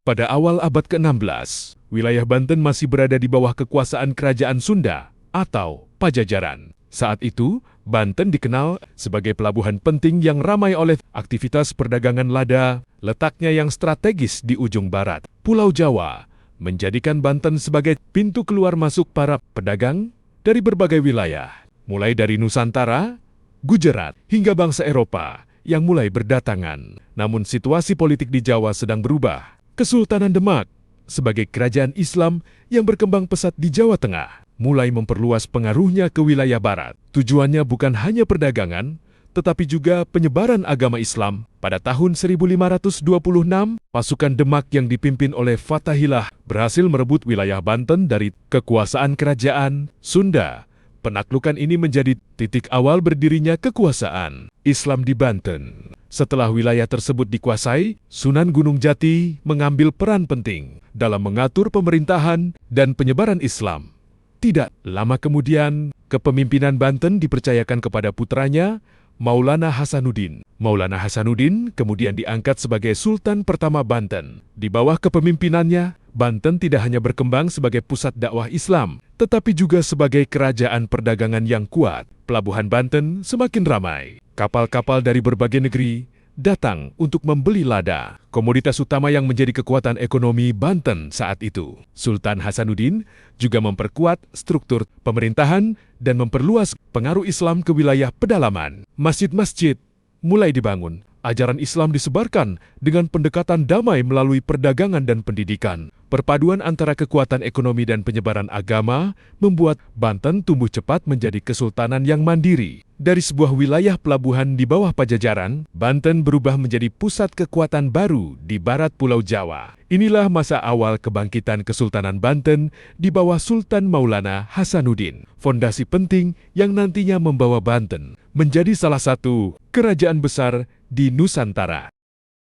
Pada awal abad ke-16, wilayah Banten masih berada di bawah kekuasaan Kerajaan Sunda atau Pajajaran. Saat itu, Banten dikenal sebagai pelabuhan penting yang ramai oleh aktivitas perdagangan lada, letaknya yang strategis di ujung barat Pulau Jawa, menjadikan Banten sebagai pintu keluar masuk para pedagang dari berbagai wilayah, mulai dari Nusantara, Gujarat, hingga bangsa Eropa yang mulai berdatangan. Namun situasi politik di Jawa sedang berubah. Kesultanan Demak sebagai kerajaan Islam yang berkembang pesat di Jawa Tengah mulai memperluas pengaruhnya ke wilayah barat. Tujuannya bukan hanya perdagangan, tetapi juga penyebaran agama Islam. Pada tahun 1526, pasukan Demak yang dipimpin oleh Fathahillah berhasil merebut wilayah Banten dari kekuasaan kerajaan Sunda. Penaklukan ini menjadi titik awal berdirinya kekuasaan Islam di Banten. Setelah wilayah tersebut dikuasai, Sunan Gunung Jati mengambil peran penting dalam mengatur pemerintahan dan penyebaran Islam. Tidak lama kemudian, kepemimpinan Banten dipercayakan kepada putranya, Maulana Hasanuddin. Maulana Hasanuddin kemudian diangkat sebagai Sultan pertama Banten. Di bawah kepemimpinannya, Banten tidak hanya berkembang sebagai pusat dakwah Islam, tetapi juga sebagai kerajaan perdagangan yang kuat. Pelabuhan Banten semakin ramai. Kapal-kapal dari berbagai negeri datang untuk membeli lada, komoditas utama yang menjadi kekuatan ekonomi Banten saat itu. Sultan Hasanuddin juga memperkuat struktur pemerintahan dan memperluas pengaruh Islam ke wilayah pedalaman. Masjid-masjid mulai dibangun. Ajaran Islam disebarkan dengan pendekatan damai melalui perdagangan dan pendidikan. Perpaduan antara kekuatan ekonomi dan penyebaran agama membuat Banten tumbuh cepat menjadi kesultanan yang mandiri. Dari sebuah wilayah pelabuhan di bawah Pajajaran, Banten berubah menjadi pusat kekuatan baru di barat Pulau Jawa. Inilah masa awal kebangkitan Kesultanan Banten di bawah Sultan Maulana Hasanuddin. Fondasi penting yang nantinya membawa Banten menjadi salah satu kerajaan besar di Nusantara.